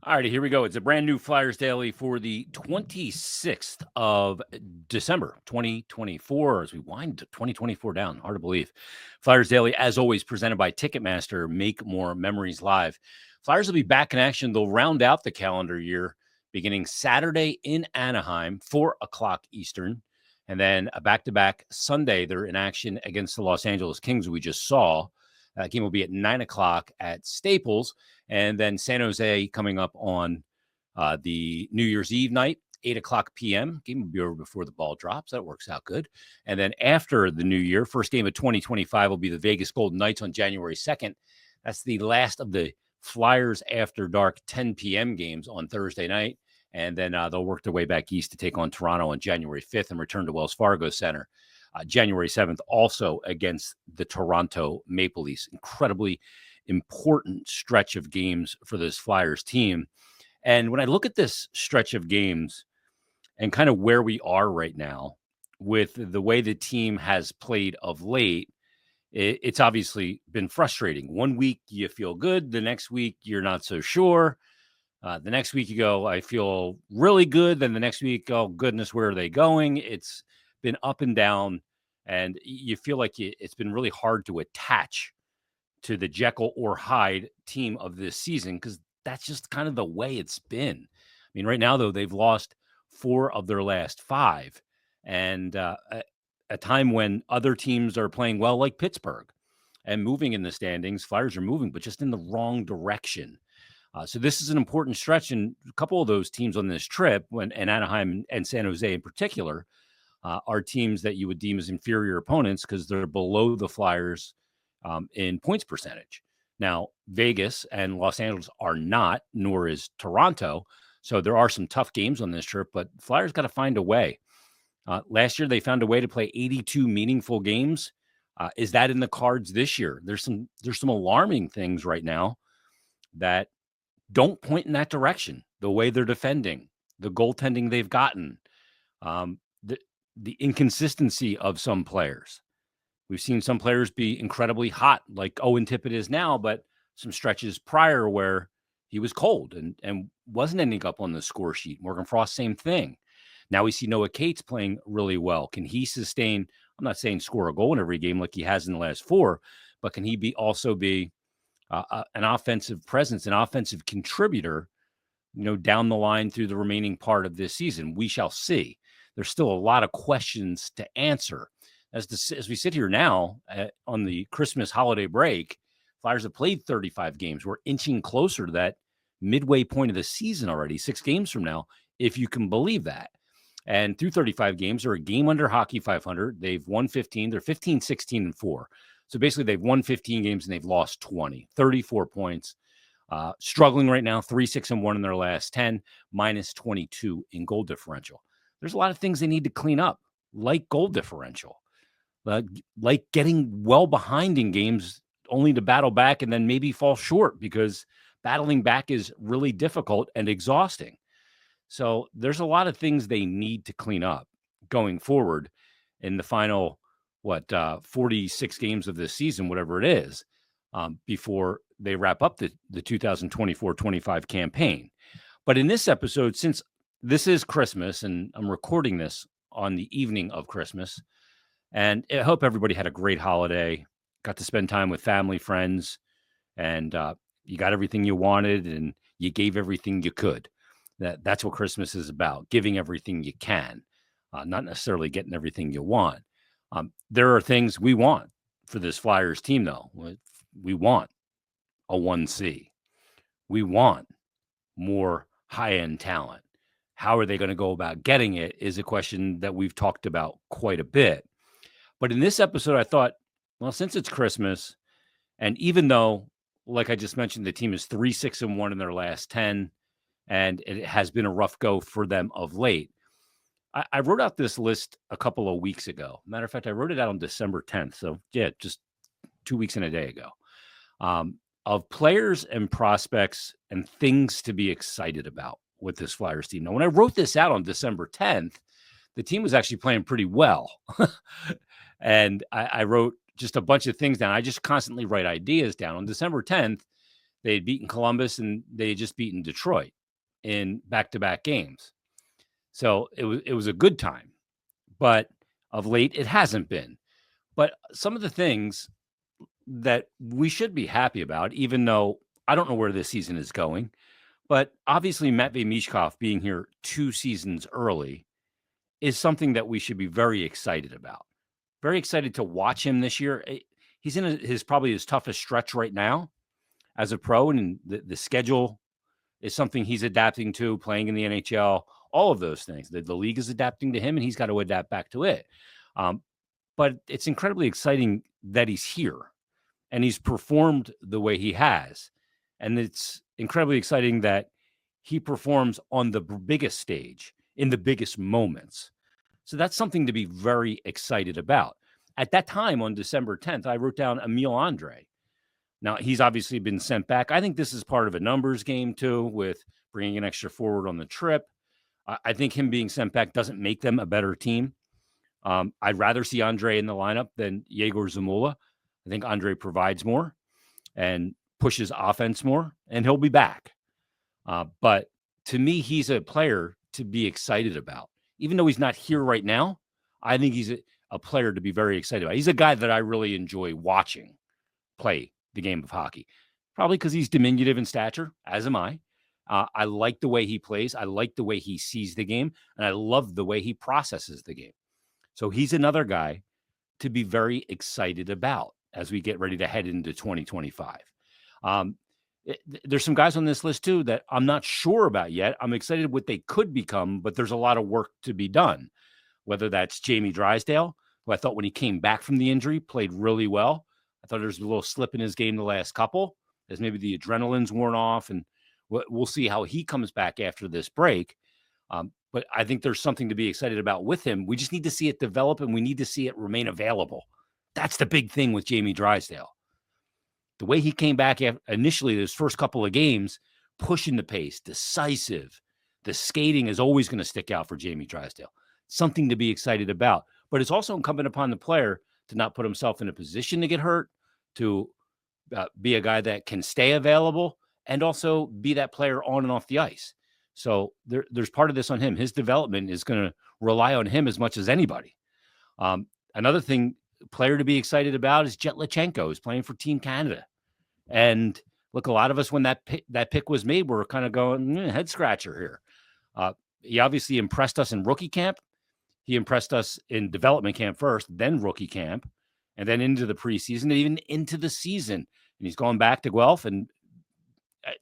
All righty, here we go. It's a brand new Flyers Daily for the 26th of December, 2024. As we wind 2024 down, hard to believe. Flyers Daily, as always, presented by Ticketmaster. Make more memories live. Flyers will be back in action. They'll round out the calendar year beginning Saturday in Anaheim, 4 o'clock Eastern. And then a back-to-back Sunday, they're in action against the Los Angeles Kings, we just saw. That game will be at 9 o'clock at Staples. And then San Jose coming up on the New Year's Eve night, 8 o'clock p.m. Game will be over before the ball drops. That works out good. And then after the new year, first game of 2025 will be the Vegas Golden Knights on January 2nd. That's the last of the Flyers After Dark 10 p.m. games on Thursday night. And then they'll work their way back east to take on Toronto on January 5th and return to Wells Fargo Center January 7th, also against the Toronto Maple Leafs. Incredibly important stretch of games for this Flyers team. And when I look at this stretch of games and kind of where we are right now with the way the team has played of late, it's obviously been frustrating. One week you feel good. The next week you're not so sure. The next week you go, I feel really good. Then the next week, oh goodness, where are they going? It's been up and down, and you feel like it's been really hard to attach to the Jekyll or Hyde team of this season because that's just kind of the way it's been. I mean, right now, though, they've lost 4 of their last 5, and a time when other teams are playing well, like Pittsburgh, and moving in the standings. Flyers are moving, but just in the wrong direction. So this is an important stretch, and a couple of those teams on this trip, and Anaheim and San Jose in particular, are teams that you would deem as inferior opponents because they're below the Flyers in points percentage. Now, Vegas and Los Angeles are not, nor is Toronto. So there are some tough games on this trip, but Flyers got to find a way. Last year, they found a way to play 82 meaningful games. Is that in the cards this year? There's some alarming things right now that don't point in that direction. The way they're defending, the goaltending they've gotten, um, the the inconsistency of some players. We've seen some players be incredibly hot, like Owen Tippett is now, but some stretches prior where he was cold and wasn't ending up on the score sheet. Morgan Frost, same thing. Now we see Noah Cates playing really well. Can he sustain? I'm not saying score a goal in every game like he has in the last 4, but can he also be an offensive presence, an offensive contributor, down the line through the remaining part of this season? We shall see. There's still a lot of questions to answer. As we sit here now on the Christmas holiday break, Flyers have played 35 games. We're inching closer to that midway point of the season already, 6 games from now, if you can believe that. And through 35 games, they're a game under Hockey 500. They've won 15. They're 15, 16, and 4. So basically, they've won 15 games and they've lost 20, 34 points. Struggling right now, 3-6-1 in their last 10, minus 22 in goal differential. There's a lot of things they need to clean up, like goal differential, like getting well behind in games only to battle back and then maybe fall short because battling back is really difficult and exhausting. So there's a lot of things they need to clean up going forward in the final, 46 games of this season, whatever it is, before they wrap up the 2024-25 campaign. But in this episode, since this is Christmas and I'm recording this on the evening of Christmas, and I hope everybody had a great holiday, got to spend time with family, friends, and you got everything you wanted and you gave everything you could. That's what Christmas is about, giving everything you can, not necessarily getting everything you want. There are things we want for this Flyers team, though. We want a 1C. We want more high-end talent. How are they going to go about getting it is a question that we've talked about quite a bit. But in this episode, I thought, well, since it's Christmas, and even though, like I just mentioned, the team is 3-6-1 in their last 10, and it has been a rough go for them of late, I wrote out this list a couple of weeks ago. Matter of fact, I wrote it out on December 10th. So, yeah, just 2 weeks and a day ago, of players and prospects and things to be excited about with this Flyers team. Now, when I wrote this out on December 10th, the team was actually playing pretty well. And I wrote just a bunch of things down. I just constantly write ideas down. On December 10th, They had beaten Columbus and they had just beaten Detroit in back-to-back games. So it was a good time. But of late, it hasn't been. But some of the things that we should be happy about, even though I don't know where this season is going, but obviously Matvei Michkov being here 2 seasons early is something that we should be very excited about. Very excited to watch him this year. He's in his probably his toughest stretch right now as a pro, and the schedule is something he's adapting to, playing in the NHL, all of those things. The league is adapting to him, and he's got to adapt back to it. But it's incredibly exciting that he's here and he's performed the way he has. And it's incredibly exciting that he performs on the biggest stage in the biggest moments. So that's something to be very excited about. At that time on December 10th, I wrote down Emil Andre. Now, he's obviously been sent back. I think this is part of a numbers game, too, with bringing an extra forward on the trip. I think him being sent back doesn't make them a better team. I'd rather see Andre in the lineup than Yegor Zamula. I think Andre provides more and pushes offense more, and he'll be back. But to me, he's a player to be excited about. Even though he's not here right now, I think he's a player to be very excited about. He's a guy that I really enjoy watching play the game of hockey, probably because he's diminutive in stature, as am I. I like the way he plays. I like the way he sees the game, and I love the way he processes the game. So he's another guy to be very excited about as we get ready to head into 2025. There's some guys on this list too that I'm not sure about yet. I'm excited what they could become, but there's a lot of work to be done. Whether that's Jamie Drysdale, who I thought when he came back from the injury played really well. I thought there was a little slip in his game the last couple, as maybe the adrenaline's worn off, and we'll see how he comes back after this break. But I think there's something to be excited about with him. We just need to see it develop, and we need to see it remain available. That's the big thing with Jamie Drysdale. The way he came back initially, those first couple of games, pushing the pace, decisive. The skating is always going to stick out for Jamie Drysdale. Something to be excited about. But it's also incumbent upon the player to not put himself in a position to get hurt, to be a guy that can stay available, and also be that player on and off the ice. So there's part of this on him. His development is going to rely on him as much as anybody. Another thing, player to be excited about is Jet Lachenko, who's playing for Team Canada. And look, a lot of us, when that pick was made, were kind of going, head scratcher here. He obviously impressed us in rookie camp. He impressed us in development camp first, then rookie camp, and then into the preseason, and even into the season. And he's gone back to Guelph, and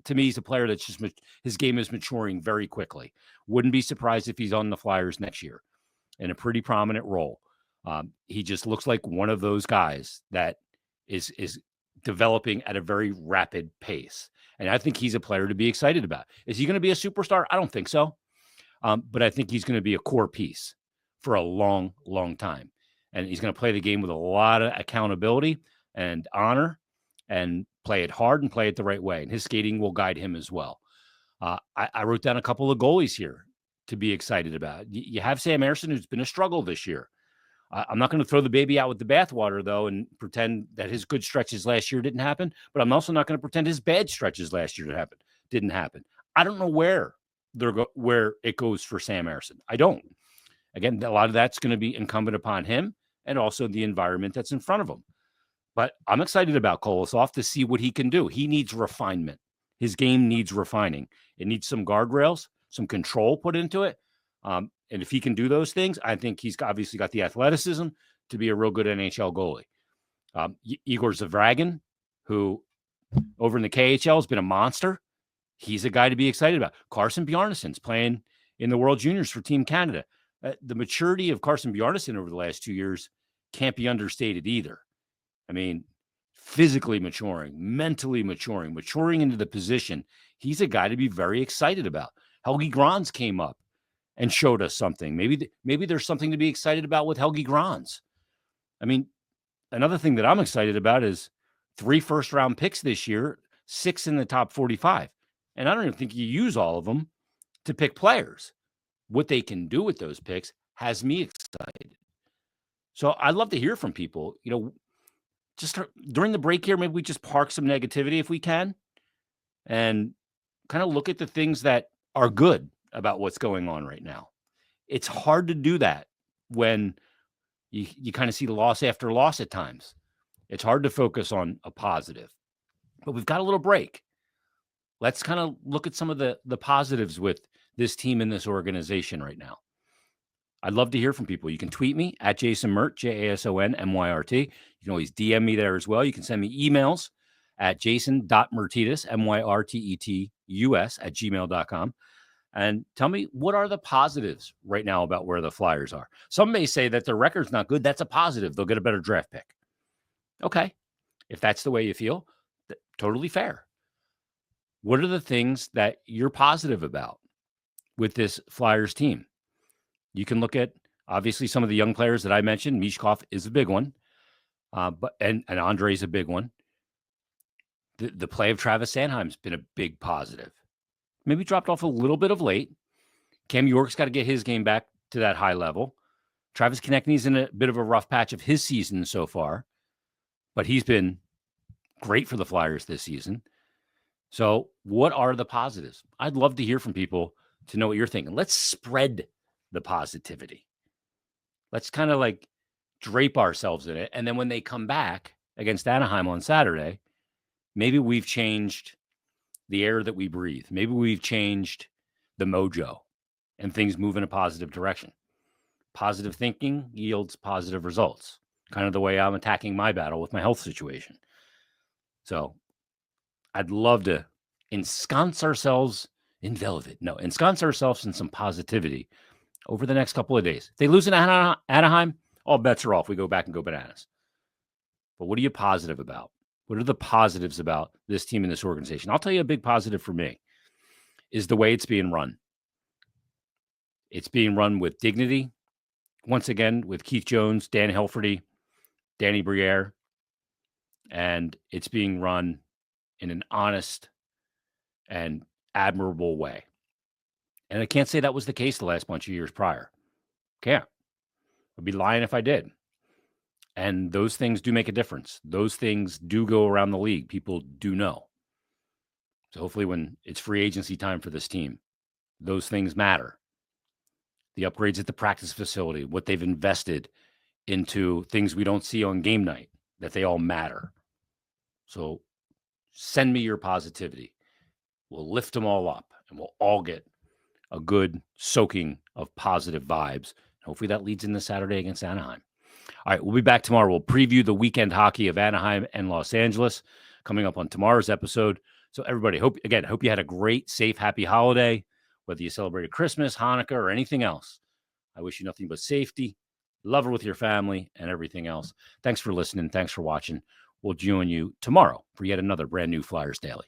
to me, he's a player that's just his game is maturing very quickly. Wouldn't be surprised if he's on the Flyers next year in a pretty prominent role. He just looks like one of those guys that is developing at a very rapid pace. And I think he's a player to be excited about. Is he going to be a superstar? I don't think so. But I think he's going to be a core piece for a long, long time. And he's going to play the game with a lot of accountability and honor and play it hard and play it the right way. And his skating will guide him as well. I wrote down a couple of goalies here to be excited about. You have Sam Ersson, who's been a struggle this year. I'm not going to throw the baby out with the bathwater, though, and pretend that his good stretches last year didn't happen. But I'm also not going to pretend his bad stretches last year didn't happen. I don't know where it goes for Sam Ersson. I don't. Again, a lot of that's going to be incumbent upon him and also the environment that's in front of him. But I'm excited about Kolosov to see what he can do. He needs refinement. His game needs refining. It needs some guardrails, some control put into it. And if he can do those things, I think he's obviously got the athleticism to be a real good NHL goalie. Igor Zavragin, who over in the KHL has been a monster. He's a guy to be excited about. Carson Bjarnason's playing in the World Juniors for Team Canada. The maturity of Carson Bjarnason over the last 2 years can't be understated either. I mean, physically maturing, mentally maturing into the position. He's a guy to be very excited about. Helgi Grans came up and showed us something. Maybe there's something to be excited about with Helgi Grans. I mean, another thing that I'm excited about is 3 first-round picks this year, 6 in the top 45. And I don't even think you use all of them to pick players. What they can do with those picks has me excited. So I'd love to hear from people. Just during the break here, maybe we just park some negativity if we can and kind of look at the things that are good about what's going on right now. It's hard to do that when you kind of see loss after loss at times. It's hard to focus on a positive, but we've got a little break. Let's kind of look at some of the positives with this team and this organization right now. I'd love to hear from people. You can tweet me at Jason Myrt, JasonMyrt. You can always DM me there as well. You can send me emails at jason.myrtetus, Myrtetus at gmail.com. And tell me, what are the positives right now about where the Flyers are? Some may say that their record's not good. That's a positive. They'll get a better draft pick. Okay. If that's the way you feel, totally fair. What are the things that you're positive about with this Flyers team? You can look at, obviously, some of the young players that I mentioned. Michkov is a big one, but Andrei's a big one. The play of Travis Sanheim's been a big positive. Maybe dropped off a little bit of late. Cam York's got to get his game back to that high level. Travis Konechny's in a bit of a rough patch of his season so far, but he's been great for the Flyers this season. So what are the positives? I'd love to hear from people to know what you're thinking. Let's spread the positivity. Let's kind of like drape ourselves in it. And then when they come back against Anaheim on Saturday, maybe we've changed the air that we breathe. Maybe we've changed the mojo and things move in a positive direction. Positive thinking yields positive results. Kind of the way I'm attacking my battle with my health situation. So I'd love to ensconce ourselves in some positivity over the next couple of days. If they lose in Anaheim, all bets are off. We go back and go bananas. But what are you positive about? What are the positives about this team and this organization? I'll tell you a big positive for me is the way it's being run. It's being run with dignity. Once again, with Keith Jones, Dan Helferty, Danny Briere, and it's being run in an honest and admirable way. And I can't say that was the case the last bunch of years prior. Can't. I'd be lying if I did. And those things do make a difference. Those things do go around the league. People do know. So hopefully when it's free agency time for this team, those things matter. The upgrades at the practice facility, what they've invested into things we don't see on game night, that they all matter. So send me your positivity. We'll lift them all up and we'll all get a good soaking of positive vibes. Hopefully that leads into Saturday against Anaheim. All right, we'll be back tomorrow. We'll preview the weekend hockey of Anaheim and Los Angeles coming up on tomorrow's episode. So everybody, hope you had a great, safe, happy holiday, whether you celebrated Christmas, Hanukkah, or anything else. I wish you nothing but safety, love her with your family, and everything else. Thanks for listening. Thanks for watching. We'll join you tomorrow for yet another brand new Flyers Daily.